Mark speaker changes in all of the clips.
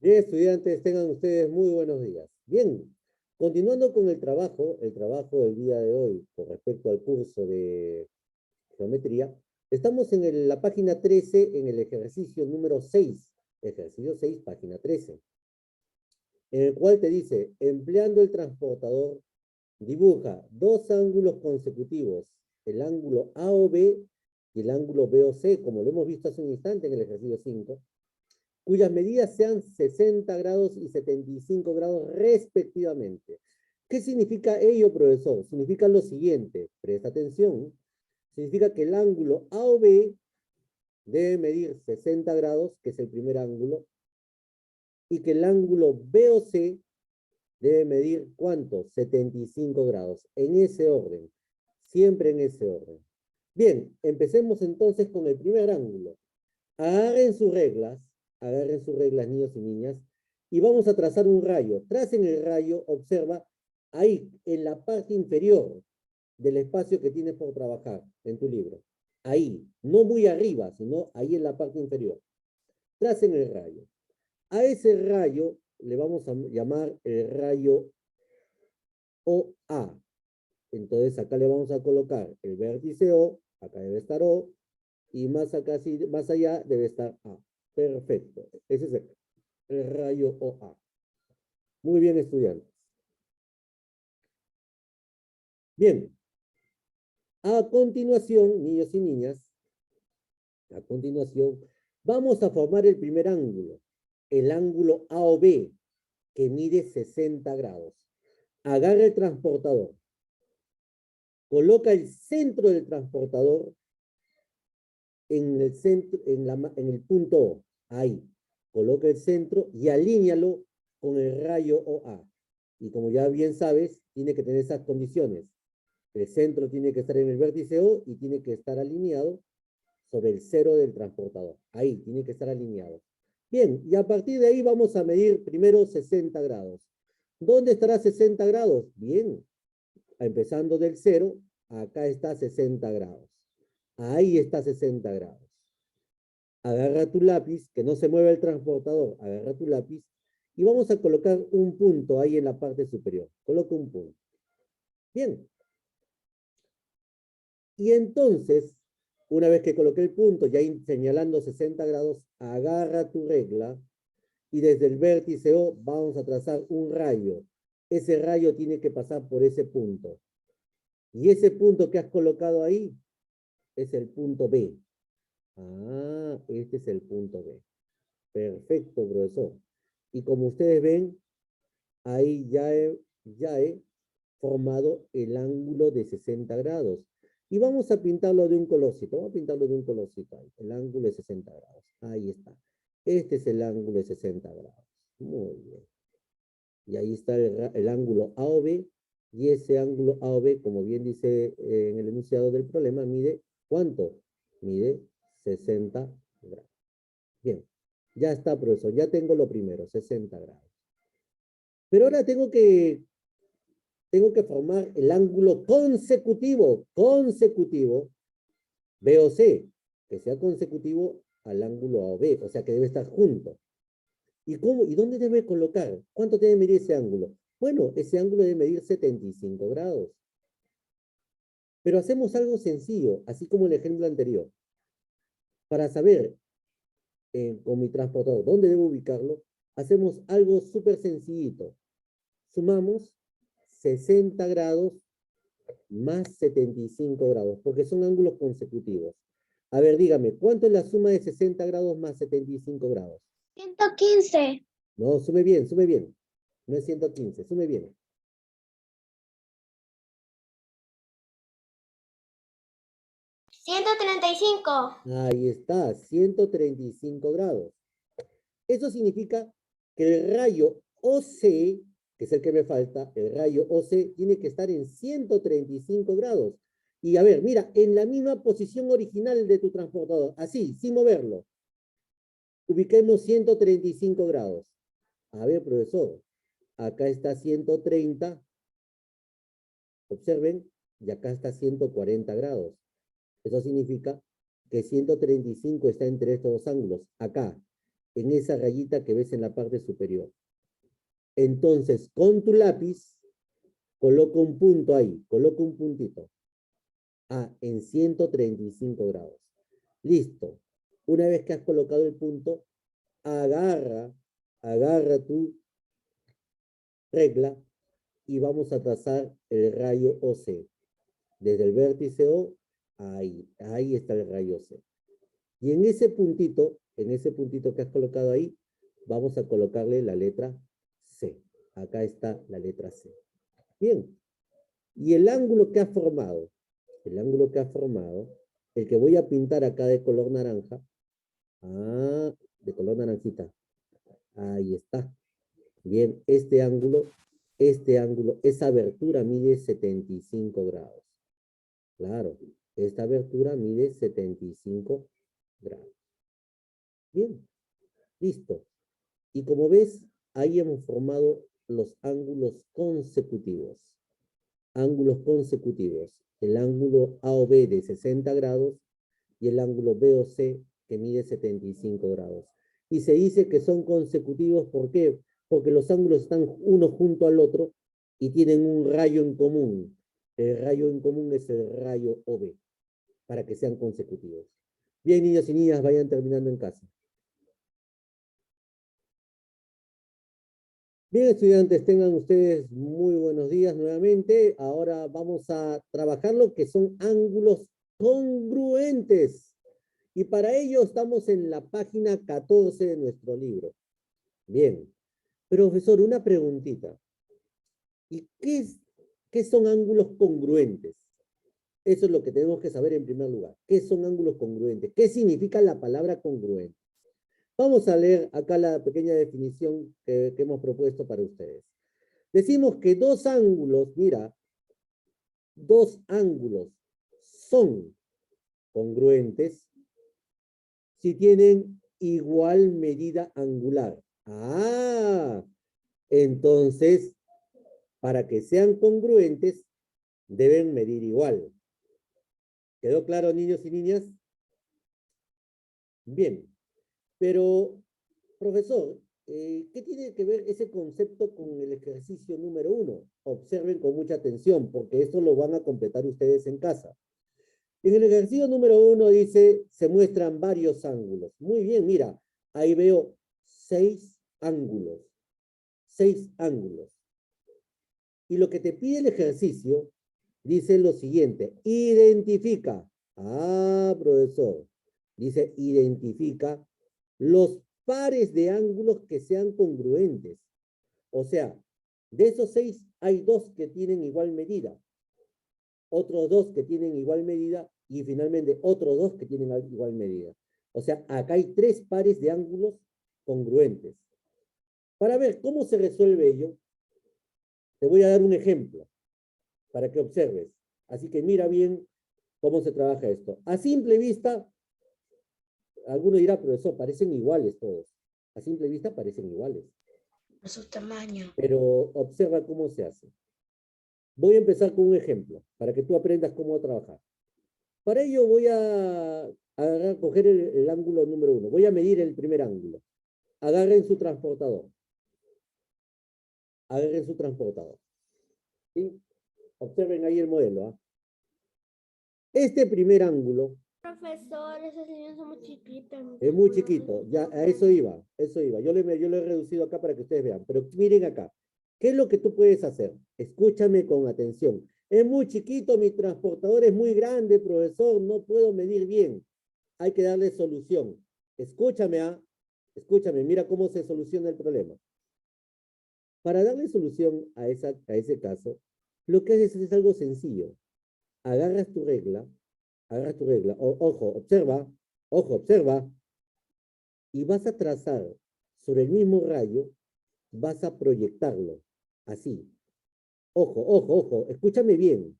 Speaker 1: Bien, estudiantes, tengan ustedes muy buenos días. Bien, continuando con el trabajo del día de hoy con respecto al curso de geometría, estamos en la página 13, en el ejercicio número 6, ejercicio 6, página 13, en el cual te dice, empleando el transportador, dibuja dos ángulos consecutivos, el ángulo A o B y el ángulo B o C, como lo hemos visto hace un instante en el ejercicio 5, cuyas medidas sean 60 grados y 75 grados respectivamente. ¿Qué significa ello, profesor? Significa lo siguiente, presta atención, significa que el ángulo A o B debe medir 60 grados, que es el primer ángulo, y que el ángulo B o C debe medir, ¿cuánto? 75 grados, en ese orden, siempre en ese orden. Bien, empecemos entonces con el primer ángulo. Agarren sus reglas, niños y niñas, y vamos a trazar un rayo. Tracen el rayo, observa, ahí, en la parte inferior del espacio que tienes por trabajar en tu libro. Ahí, no muy arriba, sino ahí en la parte inferior. Tracen el rayo. A ese rayo le vamos a llamar el rayo OA. Entonces acá le vamos a colocar el vértice O, acá debe estar O, y más acá, más allá debe estar A. Perfecto. Ese es el rayo OA. Muy bien, estudiantes. Bien. A continuación, niños y niñas, a continuación, vamos a formar el primer ángulo, el ángulo AOB, que mide 60 grados. Agarra el transportador. Coloca el centro del transportador en el centro, en el punto O. Ahí. Coloca el centro y alíñalo con el rayo OA. Y como ya bien sabes, tiene que tener esas condiciones. El centro tiene que estar en el vértice O y tiene que estar alineado sobre el cero del transportador. Ahí, tiene que estar alineado. Bien, y a partir de ahí vamos a medir primero 60 grados. ¿Dónde estará 60 grados? Bien, empezando del cero, acá está 60 grados. Ahí está 60 grados. Agarra tu lápiz, que no se mueva el transportador, agarra tu lápiz y vamos a colocar un punto ahí en la parte superior. Coloca un punto. Bien. Y entonces, una vez que coloqué el punto, ya señalando 60 grados, agarra tu regla y desde el vértice O vamos a trazar un rayo. Ese rayo tiene que pasar por ese punto. Y ese punto que has colocado ahí es el punto B. Ah, este es el punto B. Perfecto, profesor. Y como ustedes ven, ahí ya he formado el ángulo de 60 grados. Y vamos a pintarlo de un colorcito. Vamos a pintarlo de un colorcito ahí. El ángulo de 60 grados. Ahí está. Este es el ángulo de 60 grados. Muy bien. Y ahí está el ángulo A o B. Y ese ángulo A o B, como bien dice en el enunciado del problema, mide ¿cuánto? Mide 60 grados. Bien. Ya está, profesor. Ya tengo lo primero, 60 grados. Pero ahora tengo que formar el ángulo consecutivo, B o C, que sea consecutivo al ángulo A o B, o sea que debe estar junto. ¿Y dónde debe colocar? ¿Cuánto debe medir ese ángulo? Bueno, ese ángulo debe medir 75 grados. Pero hacemos algo sencillo, así como el ejemplo anterior. Para saber con mi transportador dónde debo ubicarlo, hacemos algo súper sencillito. Sumamos 60 grados más 75 grados, porque son ángulos consecutivos. A ver, dígame, ¿cuánto es la suma de 60 grados más 75 grados?
Speaker 2: 115.
Speaker 1: No, sume bien, sume bien. No es 115, sume bien.
Speaker 2: 135.
Speaker 1: Ahí está, 135 grados. Eso significa que el rayo OC, que es el que me falta, el rayo OC tiene que estar en 135 grados. Y a ver, mira, en la misma posición original de tu transportador, así, sin moverlo. Ubiquemos 135 grados. A ver, profesor, acá está 130, observen, y acá está 140 grados. Eso significa que 135 está entre estos dos ángulos, acá. en esa rayita que ves en la parte superior. Entonces, con tu lápiz, coloca un punto ahí, coloca un puntito. En 135 grados. Listo. Una vez que has colocado el punto, agarra tu regla y vamos a trazar el rayo OC. Desde el vértice O, ahí está el rayo C. Y en ese puntito que has colocado ahí, vamos a colocarle la letra C. Acá está la letra C. Bien. Y el ángulo que ha formado, el que voy a pintar acá de color naranja, de color naranjita, ahí está. Bien, esa abertura mide 75 grados. Claro, esta abertura mide 75 grados. Bien, listo. Y como ves, ahí hemos formado los ángulos consecutivos. Ángulos consecutivos. El ángulo AOB de 60 grados y el ángulo BOC que mide 75 grados. Y se dice que son consecutivos, ¿por qué? Porque los ángulos están uno junto al otro y tienen un rayo en común. El rayo en común es el rayo OB, para que sean consecutivos. Bien, niños y niñas, vayan terminando en casa. Bien, estudiantes, tengan ustedes muy buenos días nuevamente. Ahora vamos a trabajar lo que son ángulos congruentes. Y para ello estamos en la página 14 de nuestro libro. Bien. Profesor, una preguntita. ¿Y qué son ángulos congruentes? Eso es lo que tenemos que saber en primer lugar. ¿Qué son ángulos congruentes? ¿Qué significa la palabra congruente? Vamos a leer acá la pequeña definición que hemos propuesto para ustedes. Decimos que dos ángulos, mira, dos ángulos son congruentes si tienen igual medida angular. Entonces, para que sean congruentes, deben medir igual. ¿Quedó claro, niños y niñas? Bien, pero, profesor, ¿qué tiene que ver ese concepto con el ejercicio número 1? Observen con mucha atención, porque esto lo van a completar ustedes en casa. En el ejercicio número 1 dice, se muestran varios ángulos. Muy bien, mira, ahí veo 6 ángulos. 6 ángulos. Y lo que te pide el ejercicio dice lo siguiente, identifica. Profesor, dice identifica los pares de ángulos que sean congruentes. O sea, de esos 6 hay 2 que tienen igual medida, otros 2 que tienen igual medida y finalmente otros 2 que tienen igual medida. O sea, acá hay 3 pares de ángulos congruentes. Para ver cómo se resuelve ello, te voy a dar un ejemplo para que observes. Así que mira bien cómo se trabaja esto. A simple vista, alguno dirá, profesor, parecen iguales todos. A simple vista parecen iguales.
Speaker 2: Por su tamaño.
Speaker 1: Pero observa cómo se hace. Voy a empezar con un ejemplo para que tú aprendas cómo trabajar. Para ello voy a coger el ángulo número 1. Voy a medir el primer ángulo. Agarren su transportador. Agarren su transportador. ¿Sí? Observen ahí el modelo. Este primer ángulo
Speaker 2: Profesor, esas líneas son muy chiquitas.
Speaker 1: es muy chiquito. Ya a eso iba. Yo lo he reducido acá para que ustedes vean. Pero miren acá. ¿Qué es lo que tú puedes hacer? Escúchame con atención. Es muy chiquito, mi transportador es muy grande, profesor, no puedo medir bien. Hay que darle solución. Escúchame, mira cómo se soluciona el problema. Para darle solución a ese caso, lo que haces es algo sencillo. Agarras tu regla, observa, y vas a trazar sobre el mismo rayo, vas a proyectarlo, así. Ojo, escúchame bien.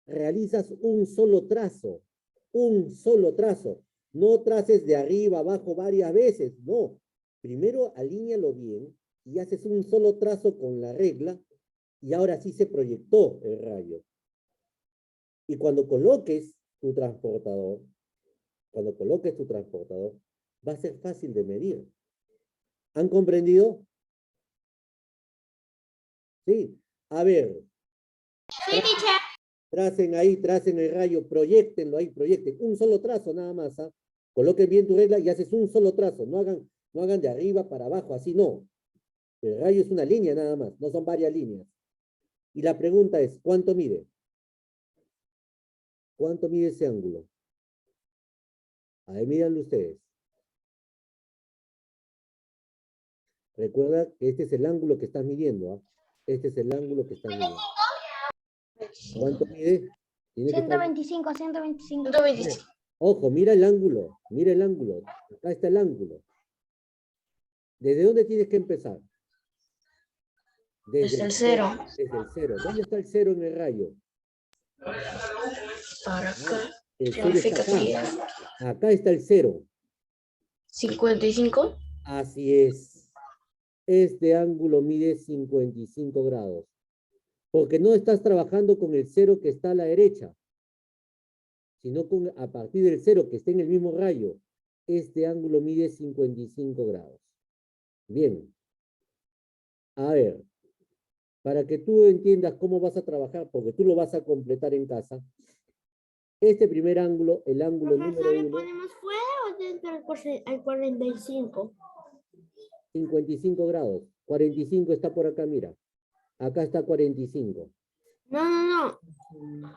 Speaker 1: Realizas un solo trazo. No traces de arriba abajo varias veces, no. Primero alíñalo bien y haces un solo trazo con la regla y ahora sí se proyectó el rayo. Y cuando coloques tu transportador, va a ser fácil de medir. ¿Han comprendido? Sí. A ver, tracen ahí, tracen el rayo, proyectenlo ahí, proyecten. Un solo trazo nada más, ¿ah? Coloquen bien tu regla y haces un solo trazo. No hagan de arriba para abajo, así no. El rayo es una línea nada más, no son varias líneas. Y la pregunta es, ¿cuánto mide? ¿Cuánto mide ese ángulo? A ver, mírenlo ustedes. Recuerda que este es el ángulo que estás midiendo, ¿ah? Este es el ángulo que estás midiendo. ¿Cuánto mide? Tiene que estar...
Speaker 2: 125, 125.
Speaker 1: Ojo, mira el ángulo, mira el ángulo. Acá está el ángulo. ¿Desde dónde tienes que empezar?
Speaker 2: Desde el cero.
Speaker 1: Desde el cero. ¿Dónde está el cero en el rayo?
Speaker 2: Para acá.
Speaker 1: El cero está acá. Acá está el cero.
Speaker 2: 55.
Speaker 1: Así es. Este ángulo mide 55 grados. Porque no estás trabajando con el cero que está a la derecha, sino a partir del cero que está en el mismo rayo. Este ángulo mide 55 grados. Bien. A ver, para que tú entiendas cómo vas a trabajar, porque tú lo vas a completar en casa, este primer ángulo, el ángulo número 1...
Speaker 2: ¿Le ponemos fuera o dentro al 45?
Speaker 1: 55 grados. 45 está por acá, mira. Acá está 45.
Speaker 2: No.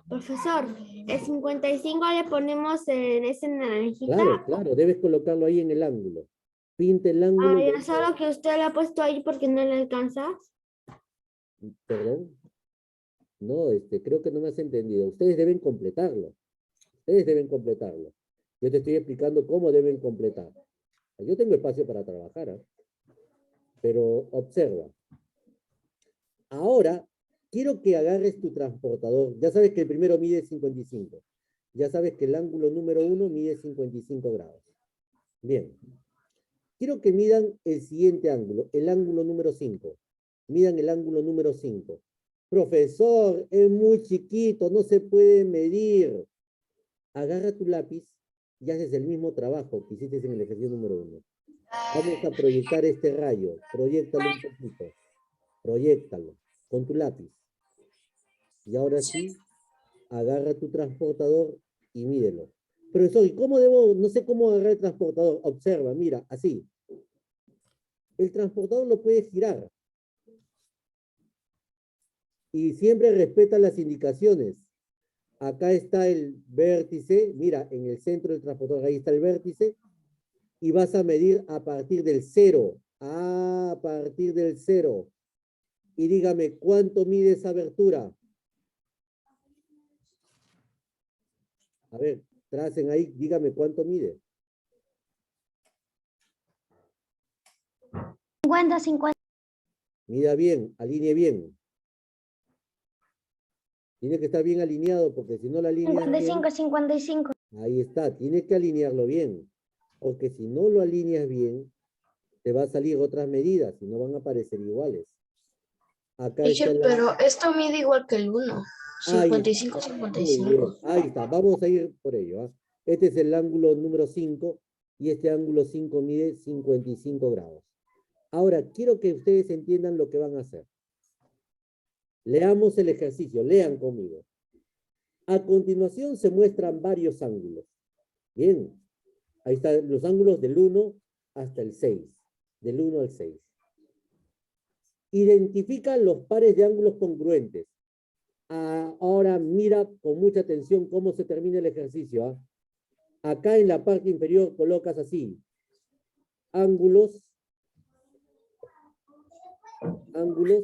Speaker 2: Profesor, el 55 le ponemos en ese naranjita.
Speaker 1: Claro, debes colocarlo ahí en el ángulo. Pinta el ángulo.
Speaker 2: Ya solo que usted lo ha puesto ahí porque no le alcanza.
Speaker 1: Perdón. No, creo que no me has entendido. Ustedes deben completarlo. Ustedes deben completarlo. Yo te estoy explicando cómo deben completar. Yo tengo espacio para trabajar, ¿eh? Pero observa. Ahora, quiero que agarres tu transportador. Ya sabes que el primero mide 55. Ya sabes que el ángulo número 1 mide 55 grados. Bien. Quiero que midan el siguiente ángulo, el ángulo número 5. Midan el ángulo número 5. Profesor, es muy chiquito, no se puede medir. Agarra tu lápiz y haces el mismo trabajo que hiciste en el ejercicio número 1. Vamos a proyectar este rayo. Proyéctalo un poquito. Proyéctalo con tu lápiz. Y ahora sí, agarra tu transportador y mídelo. Profesor, ¿y cómo debo? No sé cómo agarrar el transportador. Observa, mira, así. El transportador lo puedes girar. Y siempre respeta las indicaciones. Acá está el vértice, mira, en el centro del transportador, ahí está el vértice, y vas a medir a partir del cero. A partir del cero. Y dígame, ¿cuánto mide esa abertura? A ver, tracen ahí, dígame, ¿cuánto mide?
Speaker 2: 50.
Speaker 1: Mida bien, alinee bien. Tiene que estar bien alineado, porque si no la alinea
Speaker 2: 55.
Speaker 1: ahí está, tiene que alinearlo bien. Porque si no lo alineas bien, te va a salir otras medidas y no van a parecer iguales. Acá está
Speaker 2: Pero esto mide igual que el 1.
Speaker 1: Ahí
Speaker 2: 55,
Speaker 1: está. Muy bien, ahí está, vamos a ir por ello. ¿Ah? Este es el ángulo número 5 y este ángulo 5 mide 55 grados. Ahora, quiero que ustedes entiendan lo que van a hacer. Leamos el ejercicio, lean conmigo. A continuación se muestran varios ángulos. Bien, ahí están los ángulos del 1 hasta el 6. Del 1 al 6. Identifica los pares de ángulos congruentes. Ahora mira con mucha atención cómo se termina el ejercicio. ¿Ah? Acá en la parte inferior colocas así. Ángulos.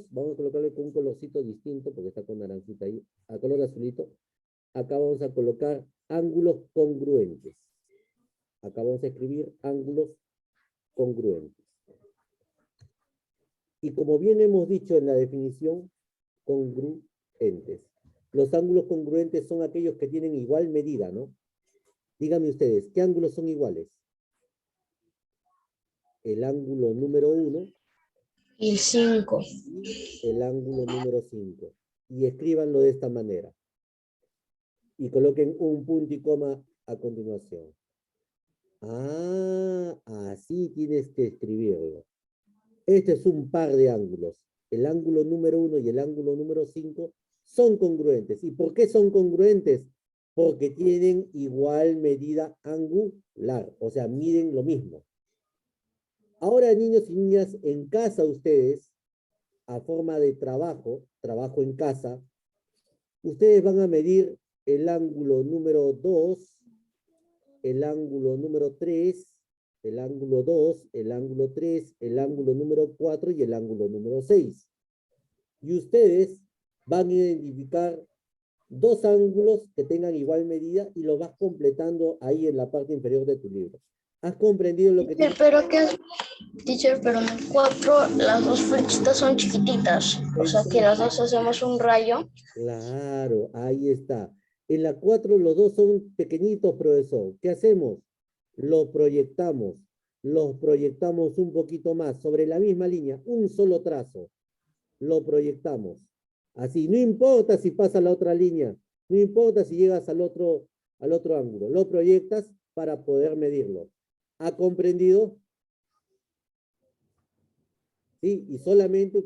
Speaker 1: Vamos a colocarle con un colorcito distinto porque está con naranjita ahí. A color azulito. Acá vamos a colocar ángulos congruentes. Acá vamos a escribir ángulos congruentes. Y como bien hemos dicho en la definición, congruentes. Los ángulos congruentes son aquellos que tienen igual medida, ¿no? Díganme ustedes, ¿qué ángulos son iguales? El ángulo número 1
Speaker 2: y el 5.
Speaker 1: El ángulo número 5. Y escríbanlo de esta manera. Y coloquen un punto y coma a continuación. así tienes que escribirlo. Este es un par de ángulos. El ángulo número 1 y el ángulo número 5 son congruentes. ¿Y por qué son congruentes? Porque tienen igual medida angular, o sea, miden lo mismo. Ahora, niños y niñas, en casa ustedes, a forma de trabajo en casa, ustedes van a medir el ángulo número 2, el ángulo número 3, el ángulo 2, el ángulo 3, el ángulo número 4 y el ángulo número 6. Y ustedes van a identificar dos ángulos que tengan igual medida y los vas completando ahí en la parte inferior de tu libro. ¿Has comprendido lo que
Speaker 2: Teacher, pero qué es, teacher, pero en el 4 las dos flechitas son chiquititas. O sea que las dos hacemos un rayo.
Speaker 1: Claro, ahí está. En la 4 los dos son pequeñitos, profesor. ¿Qué hacemos? Los proyectamos un poquito más sobre la misma línea, un solo trazo. Lo proyectamos. Así, no importa si pasa la otra línea, no importa si llegas al otro ángulo, lo proyectas para poder medirlo. ¿Ha comprendido? ¿Sí? Y solamente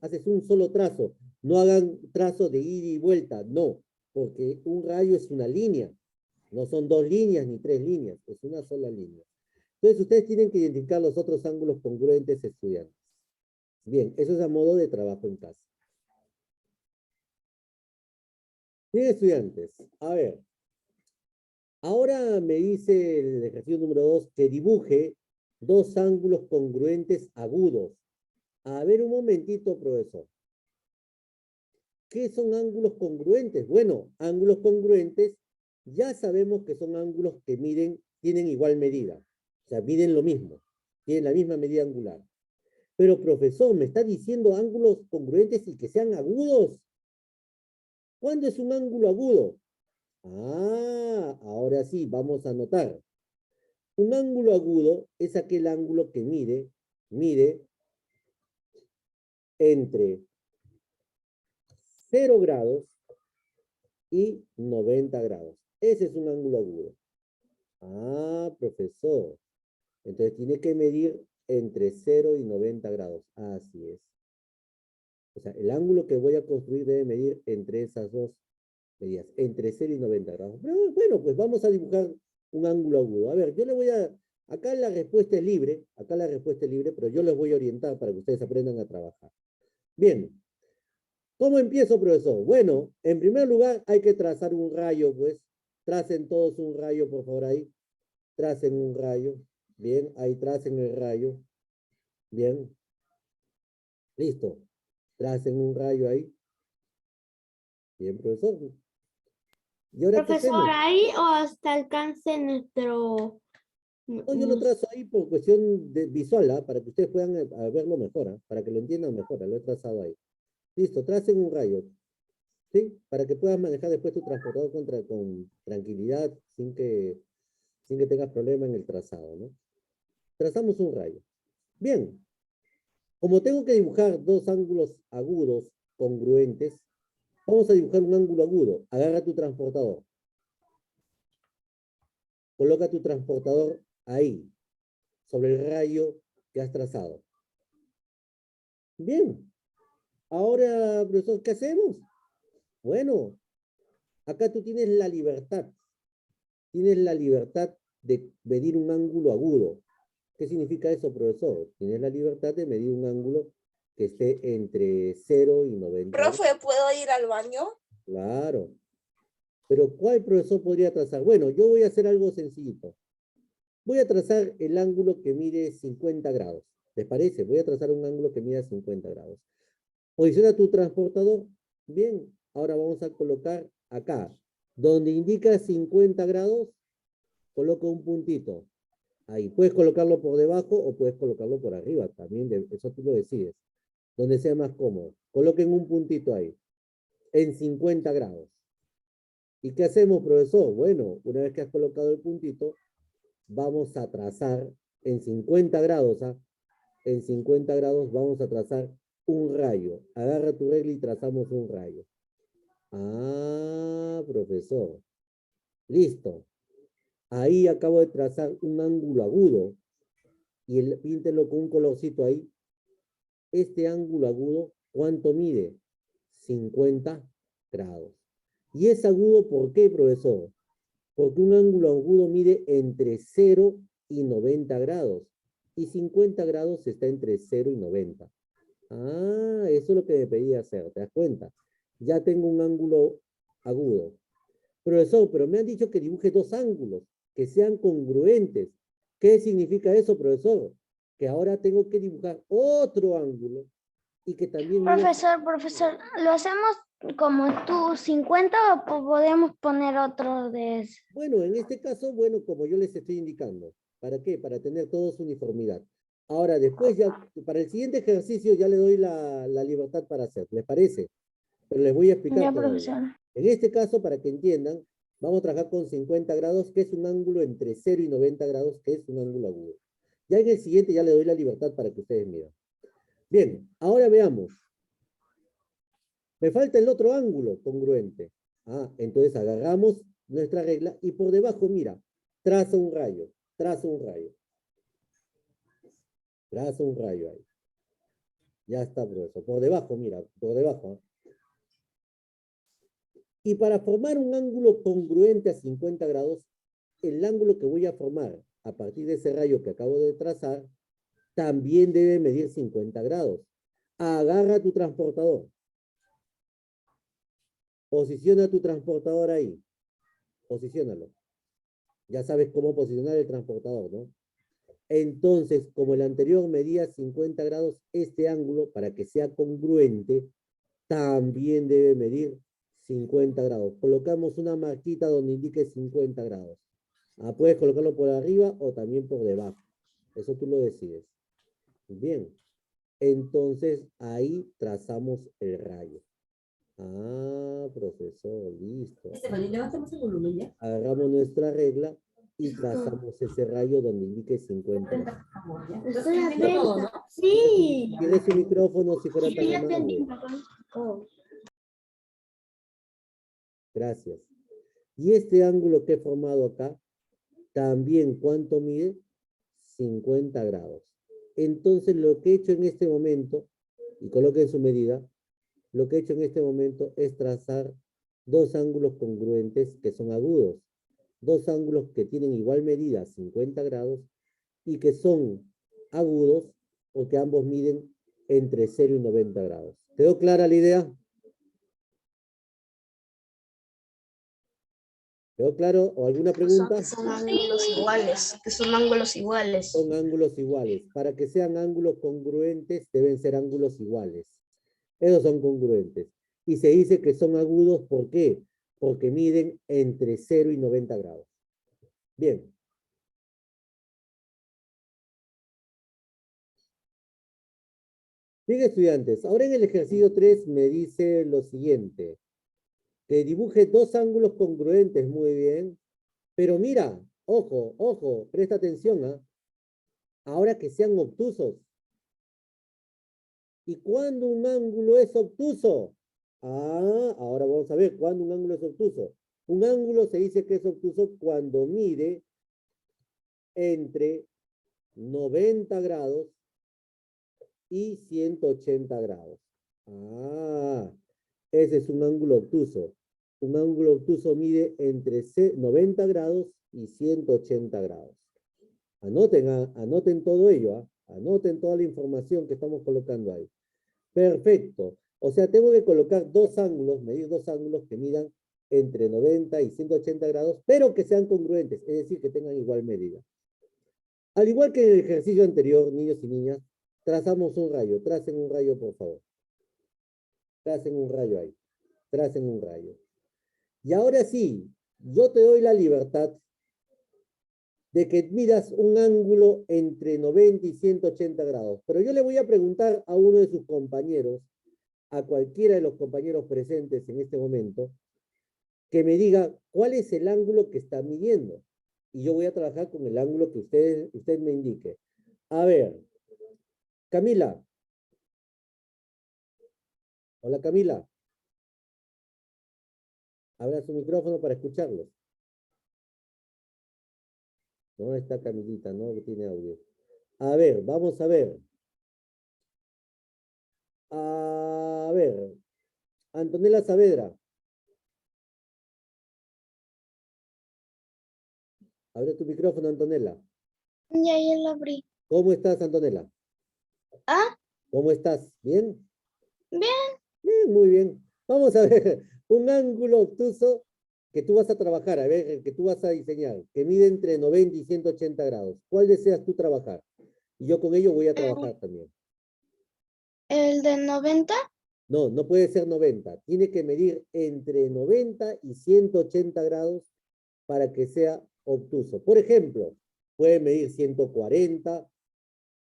Speaker 1: haces un solo trazo. No hagan trazo de ida y vuelta, no, porque un rayo es una línea. No son dos líneas ni tres líneas, es una sola línea. Entonces, ustedes tienen que identificar los otros ángulos congruentes, estudiantes. Bien, eso es a modo de trabajo en casa. Bien, estudiantes, a ver. Ahora me dice el ejercicio número 2 que dibuje dos ángulos congruentes agudos. A ver, un momentito, profesor. ¿Qué son ángulos congruentes? Bueno, ángulos congruentes ya sabemos que son ángulos que tienen igual medida. O sea, miden lo mismo. Tienen la misma medida angular. Pero, profesor, ¿me está diciendo ángulos congruentes y que sean agudos? ¿Cuándo es un ángulo agudo? Ah, ahora sí, vamos a anotar. Un ángulo agudo es aquel ángulo que mide entre 0 grados y 90 grados. Ese es un ángulo agudo. Ah, profesor. Entonces tiene que medir entre 0 y 90 grados. Así es. O sea, el ángulo que voy a construir debe medir entre esas dos medidas, entre 0 y 90 grados. Pero, bueno, pues vamos a dibujar un ángulo agudo. A ver, yo le voy a... Acá la respuesta es libre, pero yo les voy a orientar para que ustedes aprendan a trabajar. Bien, ¿cómo empiezo, profesor? Bueno, en primer lugar hay que trazar un rayo, pues. Tracen todos un rayo, por favor, ahí. Tracen un rayo. Bien, ahí tracen el rayo. Bien. Listo. Tracen un rayo ahí. Bien, profesor. ¿Y ahora qué
Speaker 2: Profesor,
Speaker 1: hacemos?
Speaker 2: ahí o hasta alcance nuestro...
Speaker 1: No, yo lo trazo ahí por cuestión visual, ¿ah? Para que ustedes puedan verlo mejor, ¿ah? Para que lo entiendan mejor, lo he trazado ahí. Listo, tracen un rayo, ¿sí? Para que puedas manejar después tu transportador con tranquilidad, sin que tengas problema en el trazado, ¿no? Trazamos un rayo. Bien, como tengo que dibujar dos ángulos agudos congruentes, vamos a dibujar un ángulo agudo. Agarra tu transportador. Coloca tu transportador ahí, sobre el rayo que has trazado. Bien, ahora, profesor, ¿qué hacemos? Bueno, acá tú tienes la libertad. Tienes la libertad de medir un ángulo agudo. ¿Qué significa eso, profesor? Tienes la libertad de medir un ángulo que esté entre 0 y 90 grados.
Speaker 3: Profe, ¿puedo ir al baño?
Speaker 1: Claro. Pero ¿cuál profesor podría trazar? Bueno, yo voy a hacer algo sencillito. Voy a trazar el ángulo que mide 50 grados. ¿Les parece? Voy a trazar un ángulo que mida 50 grados. Posiciona tu transportador. Bien, ahora vamos a colocar acá. Donde indica 50 grados, coloca un puntito. Ahí, puedes colocarlo por debajo o puedes colocarlo por arriba. También eso tú lo decides. Donde sea más cómodo. Coloquen un puntito ahí. En 50 grados. ¿Y qué hacemos, profesor? Bueno, una vez que has colocado el puntito, vamos a trazar en 50 grados, ¿ah? En 50 grados vamos a trazar un rayo. Agarra tu regla y trazamos un rayo. Ah, profesor. Listo. Ahí acabo de trazar un ángulo agudo. y píntelo con un colorcito ahí. Este ángulo agudo, ¿cuánto mide? 50 grados. ¿Y es agudo por qué, profesor? Porque un ángulo agudo mide entre 0 y 90 grados. Y 50 grados está entre 0 y 90. Ah, eso es lo que me pedía hacer, ¿te das cuenta? Ya tengo un ángulo agudo. Profesor, pero me han dicho que dibuje dos ángulos, que sean congruentes. ¿Qué significa eso, profesor? Que ahora tengo que dibujar otro ángulo y que también mida...
Speaker 3: Profesor, ¿lo hacemos como tú, 50 o podemos poner otro de eso?
Speaker 1: Bueno, en este caso, bueno, como yo les estoy indicando. ¿Para qué? Para tener todos uniformidad. Ahora, después ya, para el siguiente ejercicio ya le doy la libertad para hacer. ¿Les parece? Pero les voy a explicar
Speaker 3: Ya,
Speaker 1: todavía.
Speaker 3: profesor.
Speaker 1: En este caso, para que entiendan, vamos a trabajar con 50 grados, que es un ángulo entre 0 y 90 grados, que es un ángulo agudo. Ya en el siguiente ya le doy la libertad para que ustedes miren. Bien, ahora veamos. Me falta el otro ángulo congruente. Ah, entonces agarramos nuestra regla y por debajo, mira, traza un rayo, traza un rayo. Traza un rayo ahí. Ya está, profesor. Por debajo, mira, por debajo. Y para formar un ángulo congruente a 50 grados, el ángulo que voy a formar a partir de ese rayo que acabo de trazar, también debe medir 50 grados. Agarra tu transportador. Posiciona tu transportador ahí. Posiciónalo. Ya sabes cómo posicionar el transportador, ¿no? Entonces, como el anterior medía 50 grados, este ángulo, para que sea congruente, también debe medir 50 grados. Colocamos una marquita donde indique 50 grados. Ah, puedes colocarlo por arriba o también por debajo. Eso tú lo decides. Bien. Entonces, ahí trazamos el rayo. Ah, profesor, listo.
Speaker 4: Levantamos el volumen ya.
Speaker 1: Agarramos nuestra regla y trazamos ese rayo donde indique 50 grados.
Speaker 4: Estoy viendo todo, ¿no?
Speaker 2: Sí.
Speaker 1: Tiene su micrófono si fuera tan
Speaker 2: Ya entendí,
Speaker 1: amable.
Speaker 2: papá. Oh.
Speaker 1: Gracias. Y este ángulo que he formado acá, también, ¿cuánto mide? 50 grados. Entonces, lo que he hecho en este momento, y coloquen su medida, lo que he hecho en este momento es trazar dos ángulos congruentes que son agudos. Dos ángulos que tienen igual medida, 50 grados, y que son agudos porque ambos miden entre 0 y 90 grados. ¿Quedó clara la idea? ¿Quedó claro? ¿O alguna
Speaker 2: O sea,
Speaker 1: pregunta?
Speaker 2: que son ángulos iguales, que son ángulos iguales.
Speaker 1: Son ángulos iguales. Para que sean ángulos congruentes, deben ser ángulos iguales. Esos son congruentes. Y se dice que son agudos, ¿por qué? Porque miden entre 0 y 90 grados. Bien. Bien, estudiantes. Ahora en el ejercicio 3 me dice lo siguiente. Que dibuje dos ángulos congruentes. Muy bien. Pero mira, ojo, ojo, presta atención, ¿ah? Ahora que sean obtusos. ¿Y cuándo un ángulo es obtuso? Ah, ahora vamos a ver cuándo un ángulo es obtuso. Un ángulo se dice que es obtuso cuando mide entre 90 grados y 180 grados. Ah, ese es un ángulo obtuso. Un ángulo obtuso mide entre 90 grados y 180 grados. Anoten, anoten todo ello, anoten toda la información que estamos colocando ahí. Perfecto. O sea, tengo que colocar dos ángulos, medir dos ángulos que midan entre 90 y 180 grados, pero que sean congruentes, es decir, que tengan igual medida. Al igual que en el ejercicio anterior, niños y niñas, trazamos un rayo. Tracen un rayo, por favor. Tracen un rayo ahí. Tracen un rayo. Y ahora sí, yo te doy la libertad de que midas un ángulo entre 90 y 180 grados. Pero yo le voy a preguntar a uno de sus compañeros, a cualquiera de los compañeros presentes en este momento, que me diga cuál es el ángulo que está midiendo. Y yo voy a trabajar con el ángulo que usted me indique. A ver, Camila. Hola, Camila. Abra su micrófono para escucharlo. ¿Dónde está Camilita? No tiene audio. A ver, vamos a ver. A ver, Antonella Saavedra. Abre tu micrófono, Antonella.
Speaker 2: Ya lo abrí.
Speaker 1: ¿Cómo estás, Antonella?
Speaker 2: Ah,
Speaker 1: ¿Cómo estás? ¿Bien?
Speaker 2: bien.
Speaker 1: Bien, muy bien. Vamos a ver, un ángulo obtuso que tú vas a trabajar, a ver, el que tú vas a diseñar, que mide entre 90 y 180 grados. ¿Cuál deseas tú trabajar? Y yo con ello voy a trabajar también.
Speaker 2: El de 90.
Speaker 1: No, no puede ser 90. Tiene que medir entre 90 y 180 grados para que sea obtuso. Por ejemplo, puede medir 140,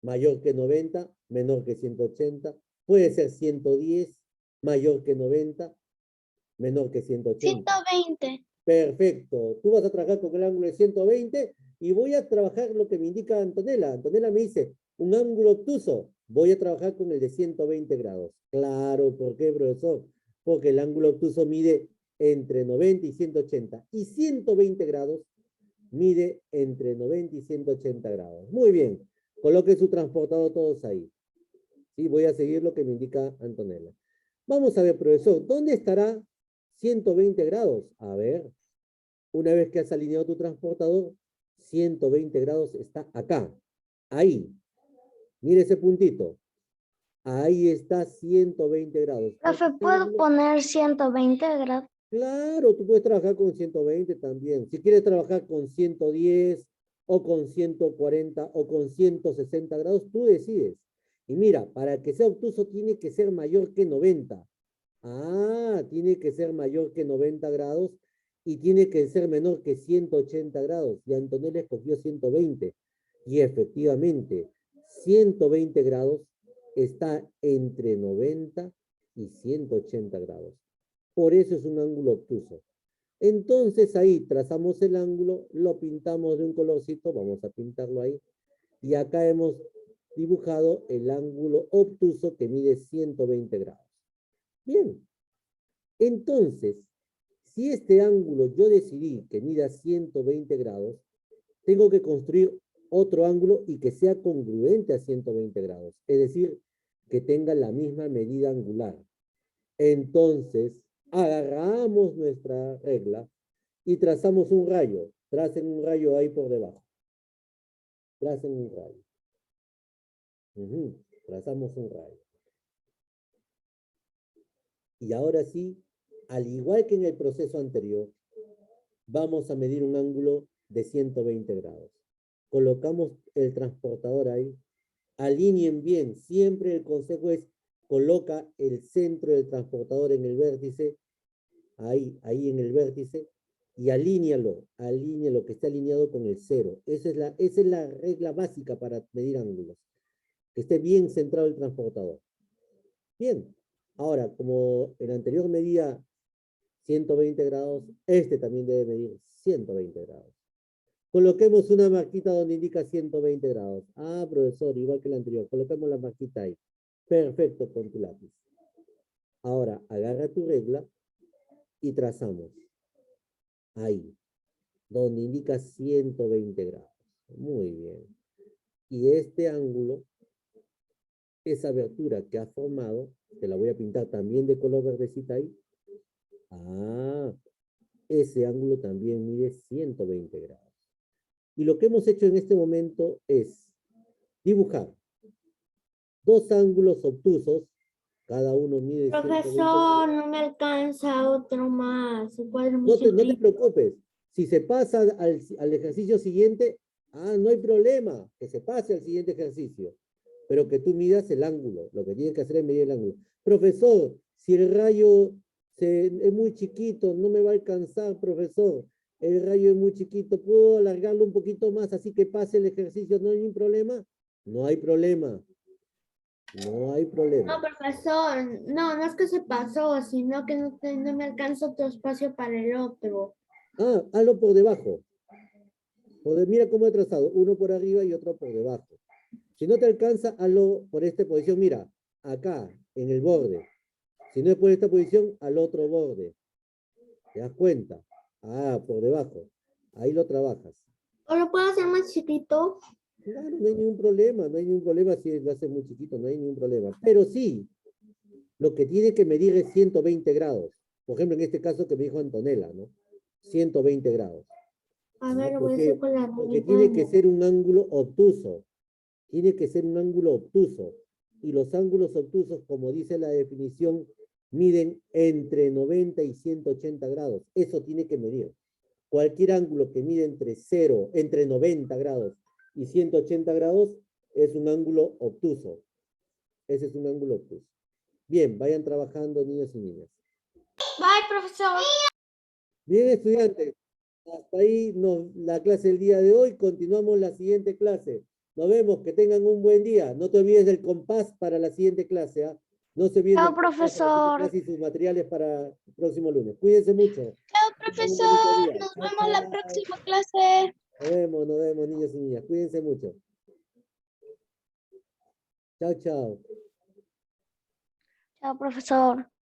Speaker 1: mayor que 90, menor que 180. Puede ser 110, mayor que 90, menor que 180.
Speaker 2: 120.
Speaker 1: Perfecto. Tú vas a trabajar con el ángulo de 120 y voy a trabajar lo que me indica Antonella. Antonella me dice, un ángulo obtuso. Voy a trabajar con el de 120 grados. Claro, ¿por qué, profesor? Porque el ángulo obtuso mide entre 90 y 180. Y 120 grados mide entre 90 y 180 grados. Muy bien. Coloque su transportador todos ahí. Sí, voy a seguir lo que me indica Antonella. Vamos a ver, profesor, ¿dónde estará 120 grados? A ver, una vez que has alineado tu transportador, 120 grados está acá. Ahí. Mire ese puntito. Ahí está 120 grados.
Speaker 3: Profe, ¿puedo poner 120 grados?
Speaker 1: Claro, tú puedes trabajar con 120 también. Si quieres trabajar con 110 o con 140 o con 160 grados, tú decides. Y mira, para que sea obtuso tiene que ser mayor que 90. Ah, tiene que ser mayor que 90 grados y tiene que ser menor que 180 grados. Y Antonella escogió 120. Y efectivamente, 120 grados está entre 90 y 180 grados. Por eso es un ángulo obtuso. Entonces ahí trazamos el ángulo, lo pintamos de un colorcito, vamos a pintarlo ahí. Y acá hemos dibujado el ángulo obtuso que mide 120 grados. Bien, entonces, si este ángulo yo decidí que mida 120 grados, tengo que construir otro ángulo y que sea congruente a 120 grados. Es decir, que tenga la misma medida angular. Entonces, agarramos nuestra regla y trazamos un rayo. Tracen un rayo ahí por debajo. Tracen un rayo. Trazamos un rayo. Y ahora sí, al igual que en el proceso anterior, vamos a medir un ángulo de 120 grados. Colocamos el transportador ahí. Alineen bien. Siempre el consejo es, coloca el centro del transportador en el vértice, ahí en el vértice, y alíñalo que esté alineado con el cero. Esa es la regla básica para medir ángulos. Que esté bien centrado el transportador. Bien. Ahora, como el anterior medía 120 grados, este también debe medir 120 grados. Coloquemos una marquita donde indica 120 grados. Ah, profesor, igual que el anterior. Coloquemos la marquita ahí. Perfecto, con tu lápiz. Ahora, agarra tu regla y trazamos. Ahí, donde indica 120 grados. Muy bien. Y este ángulo, esa abertura que ha formado, te la voy a pintar también de color verdecita ahí. Ah, ese ángulo también mide 120 grados. Y lo que hemos hecho en este momento es dibujar dos ángulos obtusos, cada uno mide 120
Speaker 5: Profesor,
Speaker 1: grados.
Speaker 5: no me alcanza otro más. El cuadro muy
Speaker 1: No te
Speaker 5: chiquito.
Speaker 1: preocupes. Si se pasa al ejercicio siguiente, no hay problema, que se pase al siguiente ejercicio. Pero que tú midas el ángulo. Lo que tienes que hacer es medir el ángulo. Profesor, si el rayo es muy chiquito, no me va a alcanzar, profesor. El rayo es muy chiquito, ¿puedo alargarlo un poquito más así que pase el ejercicio? ¿No hay ningún problema? No hay problema. No hay problema.
Speaker 5: No, profesor, no es que se pasó, sino que no me alcanza otro espacio para el otro.
Speaker 1: Hazlo por debajo. Mira cómo he trazado. Uno por arriba y otro por debajo. Si no te alcanza, hazlo por esta posición. Mira, acá, en el borde. Si no es por esta posición, al otro borde. ¿Te das cuenta? Por debajo. Ahí lo trabajas.
Speaker 5: ¿O lo puedo hacer más chiquito?
Speaker 1: Claro, no hay ningún problema, no hay ningún problema si lo hace muy chiquito, no hay ningún problema. Pero sí, lo que tiene que medir es 120 grados. Por ejemplo, en este caso que me dijo Antonella, ¿no? 120 grados.
Speaker 5: A
Speaker 1: ¿No?
Speaker 5: ver, lo voy a
Speaker 1: Porque,
Speaker 5: hacer con la
Speaker 1: porque
Speaker 5: regla
Speaker 1: tiene
Speaker 5: de-
Speaker 1: que ser un ángulo obtuso. Tiene que ser un ángulo obtuso. Y los ángulos obtusos, como dice la definición, miden entre 90 y 180 grados. Eso tiene que medir. Cualquier ángulo que mide entre 90 grados y 180 grados es un ángulo obtuso. Ese es un ángulo obtuso. Bien, vayan trabajando niños y niñas.
Speaker 5: Bye, profesor.
Speaker 1: Bien, estudiantes. Hasta ahí la clase del día de hoy. Continuamos la siguiente clase. Nos vemos. Que tengan un buen día. No te olvides del compás para la siguiente clase. ¿Ah? No se olviden
Speaker 3: Chao,
Speaker 1: del compás para la siguiente
Speaker 3: profesor.
Speaker 1: clase y sus materiales para el próximo lunes. Cuídense mucho.
Speaker 2: Chao,
Speaker 1: Que tengan un bonito
Speaker 2: profesor.
Speaker 1: día.
Speaker 2: Nos
Speaker 1: Chao,
Speaker 2: vemos la
Speaker 1: chao.
Speaker 2: próxima clase.
Speaker 1: Nos vemos, niños y niñas. Cuídense mucho. Chao, chao.
Speaker 3: Chao, profesor.